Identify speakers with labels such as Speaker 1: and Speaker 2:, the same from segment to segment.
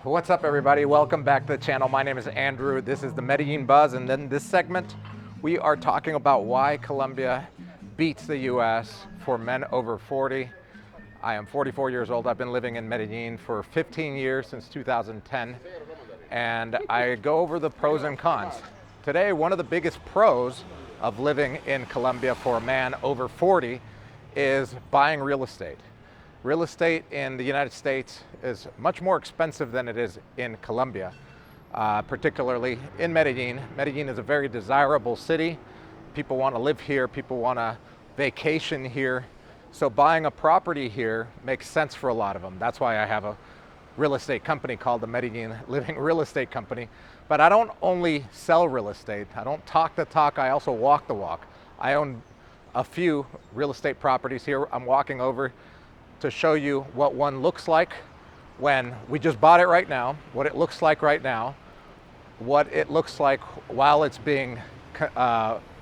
Speaker 1: What's up, everybody? Welcome back to the channel. My name is Andrew. This is the Medellin Buzz, and then this segment, we are talking about why Colombia beats the US for men over 40. I am 44 years old. I've been living in Medellin for 15 years, since 2010, and I go over the pros and cons. Today, one of the biggest pros of living in Colombia for a man over 40 is buying real estate. Real estate in the United States is much more expensive than it is in Colombia, particularly in Medellin. Medellin is a very desirable city. People want to live here, people want to vacation here. So buying a property here makes sense for a lot of them. That's why I have a real estate company called the Medellin Living Real Estate Company. But I don't only sell real estate. I don't talk the talk, I also walk the walk. I own a few real estate properties here. I'm walking over to show you what one looks like when we just bought it right now, what it looks like right now, what it looks like while it's being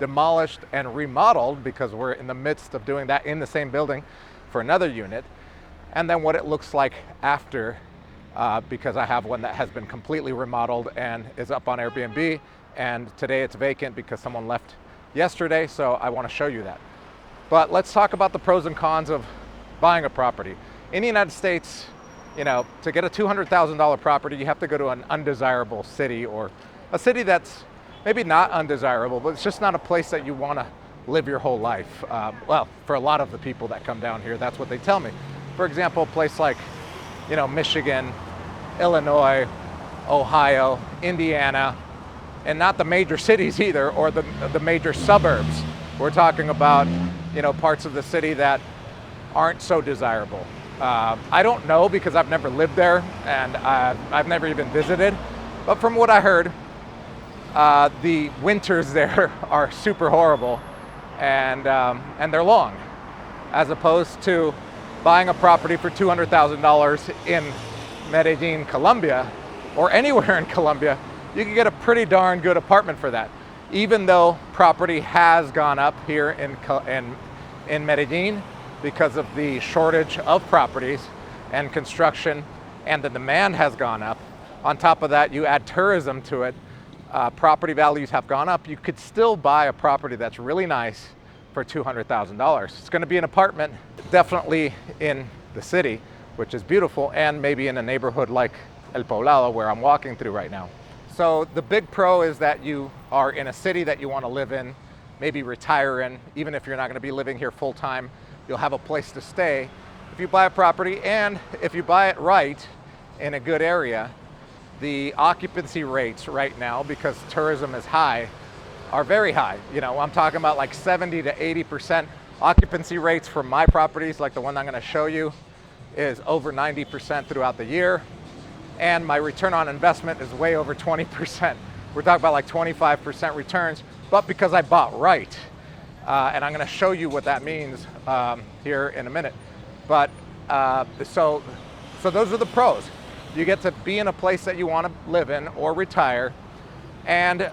Speaker 1: demolished and remodeled, because we're in the midst of doing that in the same building for another unit, and then what it looks like after, because I have one that has been completely remodeled and is up on Airbnb, and today it's vacant because someone left yesterday, so I want to show you that. But let's talk about the pros and cons of buying a property. In the United States, you know, to get a $200,000 property, you have to go to an undesirable city, or a city that's maybe not undesirable, but it's just not a place that you want to live your whole life. Well, for a lot of the people that come down here, that's what they tell me. For example, a place like, you know, Michigan, Illinois, Ohio, Indiana, and not the major cities either, or the major suburbs. We're talking about, you know, parts of the city that aren't so desirable. I don't know, because I've never lived there and I've never even visited, but from what I heard, the winters there are super horrible, and they're long, as opposed to buying a property for $200,000 in Medellin, Colombia, or anywhere in Colombia. You can get a pretty darn good apartment for that, even though property has gone up here in Medellin, because of the shortage of properties and construction, and the demand has gone up. On top of that, you add tourism to it, property values have gone up. You could still buy a property that's really nice for $200,000. It's going to be an apartment, definitely in the city, which is beautiful, and maybe in a neighborhood like El Poblado, where I'm walking through right now. So the big pro is that you are in a city that you want to live in, maybe retire in. Even if you're not going to be living here full time, you'll have a place to stay if you buy a property, and if you buy it right in a good area. The occupancy rates right now, because tourism is high, are very high. You know, I'm talking about like 70 to 80% occupancy rates for my properties, like the one I'm going to show you, is over 90% throughout the year. And my return on investment is way over 20%. We're talking about like 25% returns, but because I bought right. And I'm going to show you what that means here in a minute. But so those are the pros. You get to be in a place that you want to live in or retire. And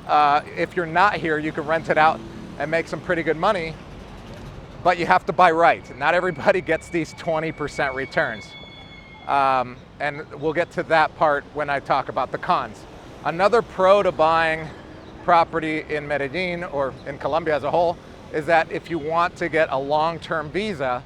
Speaker 1: if you're not here, you can rent it out and make some pretty good money. But you have to buy right. Not everybody gets these 20% returns. And we'll get to that part when I talk about the cons. Another pro to buying property in Medellin, or in Colombia as a whole, is that if you want to get a long-term visa,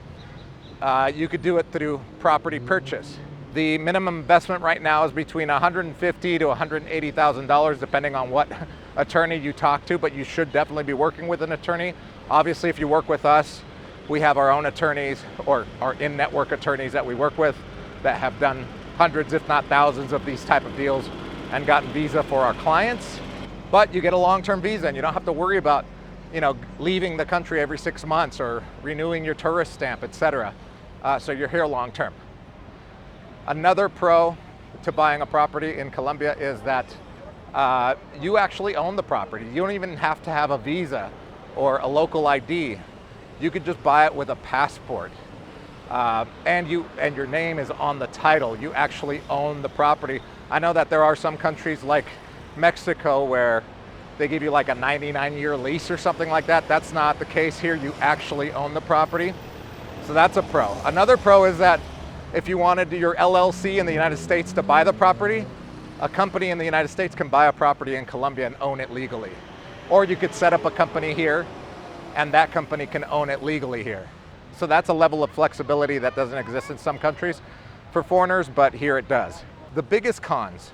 Speaker 1: you could do it through property purchase. The minimum investment right now is between $150,000 to $180,000, depending on what attorney you talk to, but you should definitely be working with an attorney. Obviously, if you work with us, we have our own attorneys, or our in-network attorneys that we work with, that have done hundreds, if not thousands, of these type of deals and gotten visa for our clients. But you get a long-term visa, and you don't have to worry about, you know, leaving the country every 6 months or renewing your tourist stamp, etc. So you're here long term. Another pro to buying a property in Colombia is that you actually own the property. You don't even have to have a visa or a local ID. You could just buy it with a passport. And your name is on the title. You actually own the property. I know that there are some countries like Mexico where they give you like a 99-year lease or something like that. That's not the case here. You actually own the property. So that's a pro. Another pro is that If you wanted your LLC in the United States to buy the property, a company in the United States can buy a property in Colombia and own it legally. Or you could set up a company here and that company can own it legally here. So that's a level of flexibility that doesn't exist in some countries for foreigners, but here it does. The biggest cons,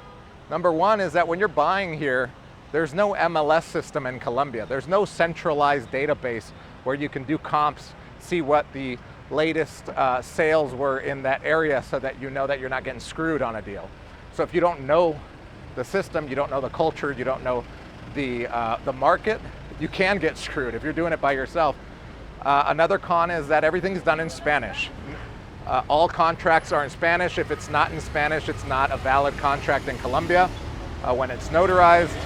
Speaker 1: number one, is that when you're buying here, there's no MLS system in Colombia. There's no centralized database where you can do comps, see what the latest sales were in that area so that you know that you're not getting screwed on a deal. So if you don't know the system, you don't know the culture, you don't know the market, you can get screwed if you're doing it by yourself. Another con is that everything's done in Spanish. All contracts are in Spanish. If it's not in Spanish, it's not a valid contract in Colombia when it's notarized.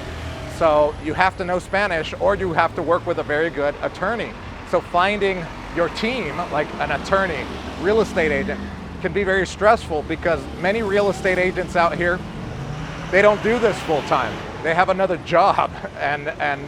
Speaker 1: So you have to know Spanish or you have to work with a very good attorney. So finding your team, like an attorney, real estate agent, can be very stressful because many real estate agents out here, they don't do this full time. They have another job and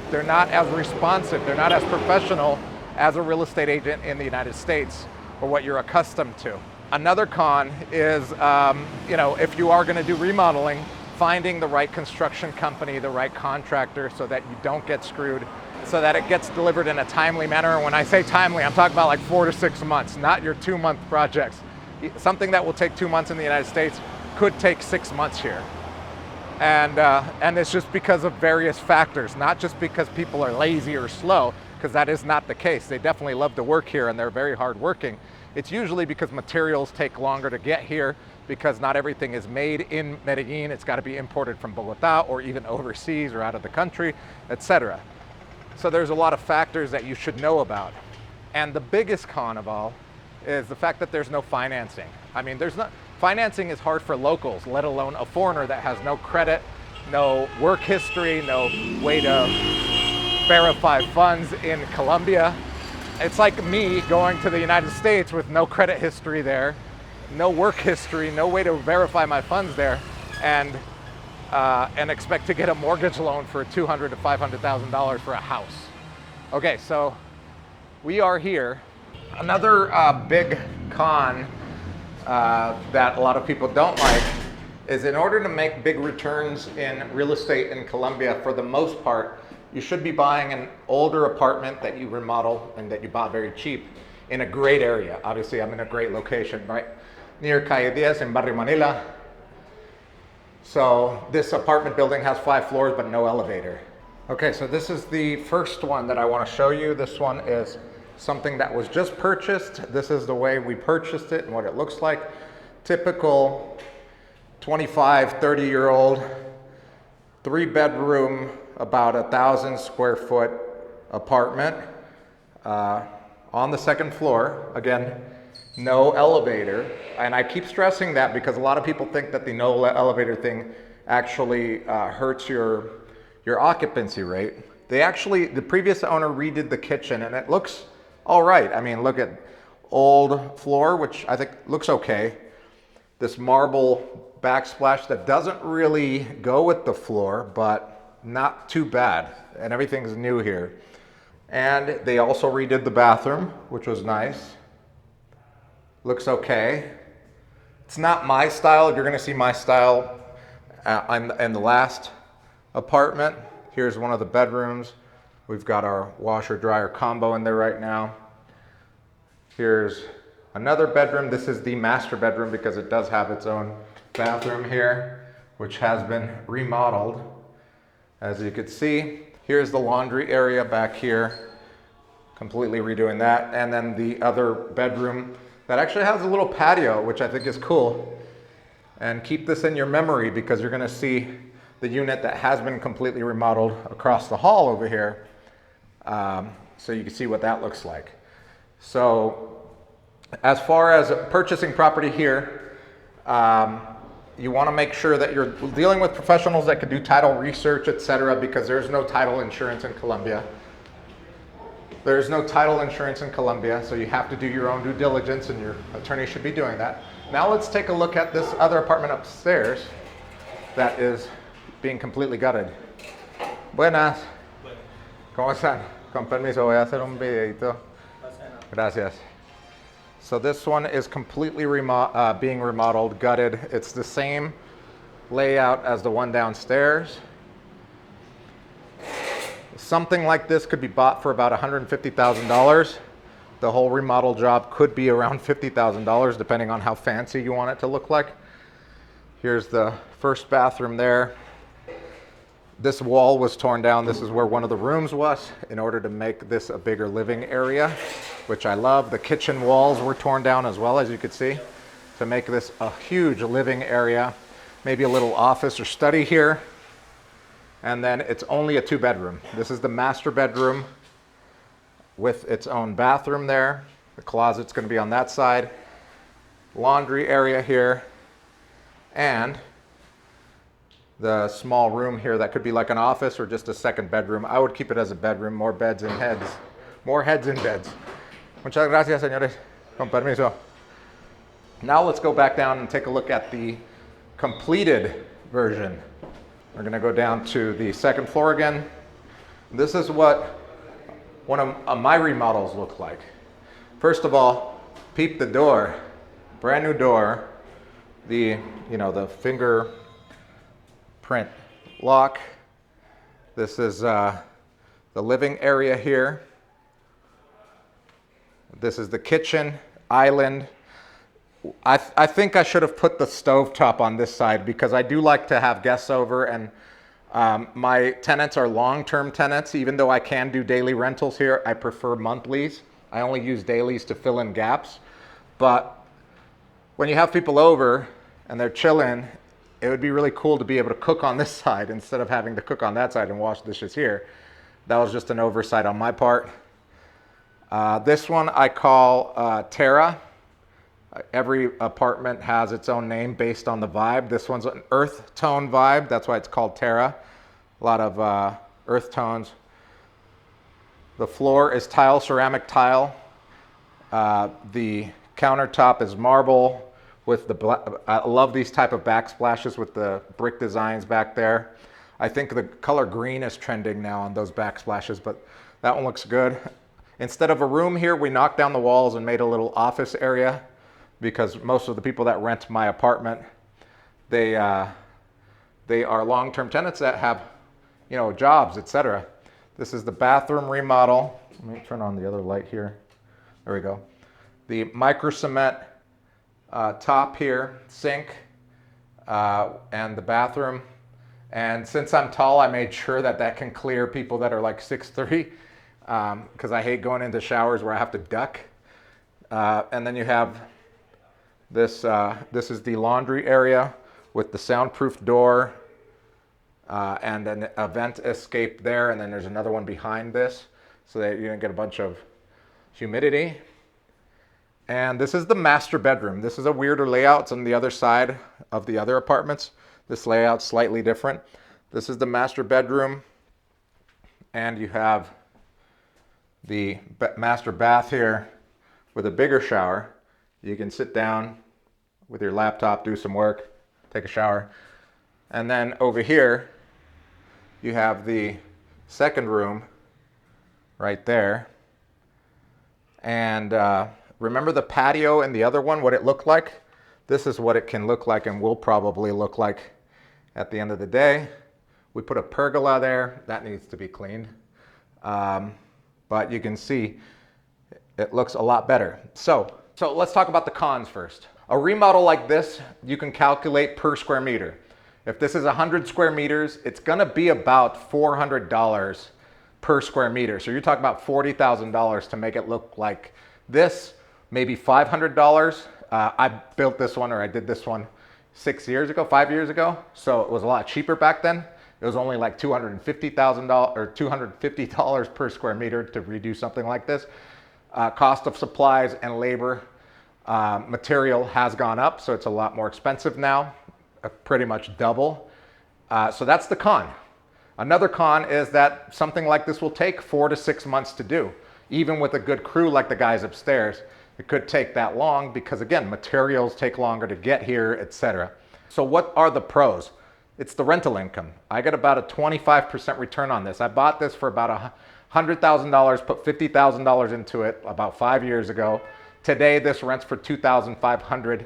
Speaker 1: they're not as responsive, they're not as professional as a real estate agent in the United States or what you're accustomed to. Another con is, if you are gonna do remodeling, finding the right construction company, the right contractor so that you don't get screwed, so that it gets delivered in a timely manner. And when I say timely, I'm talking about like 4 to 6 months, not your 2-month projects. Something that will take 2 months in the United States could take 6 months here. And it's just because of various factors, not just because people are lazy or slow, because that is not the case. They definitely love to work here and they're very hardworking. It's usually because materials take longer to get here because not everything is made in Medellin. It's got to be imported from Bogota or even overseas or out of the country, etc. So there's a lot of factors that you should know about. And the biggest con of all is the fact that there's no financing. I mean, financing is hard for locals, let alone a foreigner that has no credit, no work history, no way to verify funds in Colombia. It's like me going to the United States with no credit history there, no work history, no way to verify my funds there, and expect to get a mortgage loan for $200,000 to $500,000 for a house. Okay, so we are here. Another big con that a lot of people don't like is in order to make big returns in real estate in Colombia, for the most part, you should be buying an older apartment that you remodel and that you bought very cheap in a great area. Obviously, I'm in a great location, right? Near Calle 10 in Barrio Manila. So this apartment building has 5 floors, but no elevator. Okay, so this is the first one that I want to show you. This one is something that was just purchased. This is the way we purchased it and what it looks like. Typical 25, 30-year-old, 3-bedroom, about 1,000 square foot apartment on the 2nd floor. Again, no elevator. And I keep stressing that because a lot of people think that the no elevator thing actually hurts your occupancy rate. The previous owner redid the kitchen and it looks all right. I mean, look at old floor, which I think looks okay. This marble backsplash that doesn't really go with the floor, but not too bad. And everything's new here. And they also redid the bathroom, which was nice. Looks okay. It's not my style. You're gonna see my style in the last apartment. Here's one of the bedrooms. We've got our washer dryer combo in there right now. Here's another bedroom. This is the master bedroom because it does have its own bathroom here, which has been remodeled. As you can see, here's the laundry area back here, completely redoing that. And then the other bedroom that actually has a little patio, which I think is cool. And keep this in your memory because you're gonna see the unit that has been completely remodeled across the hall over here. So you can see what that looks like. So as far as purchasing property here, you want to make sure that you're dealing with professionals that can do title research, etc., because there's no title insurance in Colombia. There's no title insurance in Colombia, so you have to do your own due diligence, and your attorney should be doing that. Now let's take a look at this other apartment upstairs that is being completely gutted. Buenas. ¿Cómo están? Con permiso, voy a hacer un videito. Gracias. So this one is completely being remodeled, gutted. It's the same layout as the one downstairs. Something like this could be bought for about $150,000. The whole remodel job could be around $50,000 depending on how fancy you want it to look like. Here's the first bathroom there. This wall was torn down. This is where one of the rooms was in order to make this a bigger living area, which I love. The kitchen walls were torn down as well, as you could see, to make this a huge living area. Maybe a little office or study here. And then it's only a 2-bedroom. This is the master bedroom with its own bathroom there. The closet's going to be on that side. Laundry area here. And the small room here that could be like an office or just a second bedroom. I would keep it as a bedroom, more beds and heads. More heads in beds. Muchas gracias, señores. Con permiso. Now let's go back down and take a look at the completed version. We're going to go down to the second floor again. This is what one of my remodels look like. First of all, peep the door. Brand new door. The fingerprint lock. This is the living area here. This is the kitchen island. I think I should have put the stovetop on this side because I do like to have guests over, and my tenants are long-term tenants. Even though I can do daily rentals here, I prefer monthlies. I only use dailies to fill in gaps. But when you have people over and they're chilling, it would be really cool to be able to cook on this side instead of having to cook on that side and wash dishes here. That was just an oversight on my part. This one I call Terra. Every apartment has its own name based on the vibe. This one's an earth tone vibe. That's why it's called Terra. A lot of earth tones. The floor is tile, ceramic tile. The countertop is marble with the I love these type of backsplashes with the brick designs back there. I think the color green is trending now on those backsplashes, but that one looks good. Instead of a room here, we knocked down the walls and made a little office area because most of the people that rent my apartment, they are long-term tenants that have, jobs, etc. This is the bathroom remodel. Let me turn on the other light here. There we go. The micro cement top here, sink, and the bathroom. And since I'm tall, I made sure that can clear people that are like 6'3", because I hate going into showers where I have to duck. And then you have this, this is the laundry area with the soundproof door and then a vent escape there. And then there's another one behind this so that you don't get a bunch of humidity. And this is the master bedroom. This is a weirder layout. It's on the other side of the other apartments. This layout's slightly different. This is the master bedroom. And you have the master bath here with a bigger shower. You can sit down with your laptop, do some work, take a shower. And then over here, you have the second room right there. And remember the patio in the other one, what it looked like? This is what it can look like and will probably look like at the end of the day. We put a pergola there. That needs to be cleaned. But you can see it looks a lot better. So let's talk about the cons first. A remodel like this, you can calculate per square meter. If this is 100 square meters, it's gonna be about $400 per square meter. So you're talking about $40,000 to make it look like this, maybe $500. I built this one, or I did this one 5 years ago. So it was a lot cheaper back then. It was only like $250,000 or $250 per square meter to redo something like this. Cost of supplies and labor, material has gone up, so it's a lot more expensive now, pretty much double. So that's the con. Another con is that something like this will take 4 to 6 months to do. Even with a good crew like the guys upstairs, it could take that long because, again, materials take longer to get here, etc. So what are the pros? It's the rental income. I get about a 25% return on this. I bought this for about $100,000, put $50,000 into it about 5 years ago Today, this rents for $2,500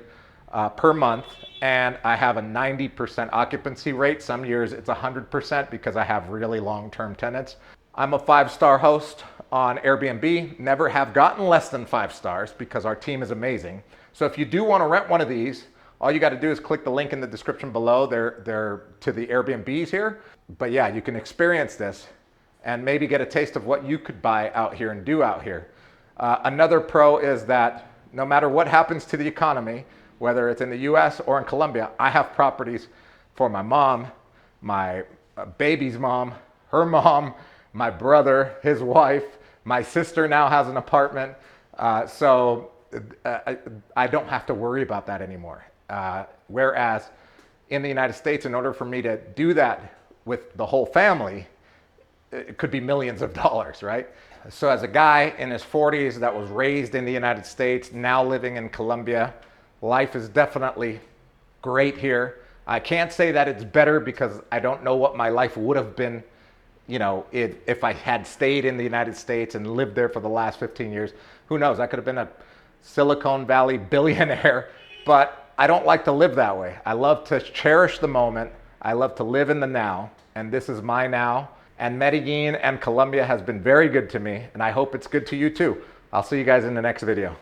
Speaker 1: per month, and I have a 90% occupancy rate. Some years it's 100% because I have really long-term tenants. I'm a 5-star host on Airbnb. Never have gotten less than 5 stars because our team is amazing. So if you do want to rent one of these, all you got to do is click the link in the description below. They're to the Airbnbs here. But yeah, you can experience this and maybe get a taste of what you could buy out here and do out here. Another pro is that no matter what happens to the economy, whether it's in the US or in Colombia, I have properties for my mom, my baby's mom, her mom, my brother, his wife, my sister now has an apartment. So I don't have to worry about that anymore. Whereas in the United States, in order for me to do that with the whole family, it could be millions of dollars, right? So as a guy in his 40s that was raised in the United States, now living in Colombia, life is definitely great here. I can't say that it's better because I don't know what my life would have been, you know, if I had stayed in the United States and lived there for the last 15 years. Who knows? I could have been a Silicon Valley billionaire, but I don't like to live that way. I love to cherish the moment. I love to live in the now, and this is my now. And Medellin and Colombia has been very good to me, and I hope it's good to you too. I'll see you guys in the next video.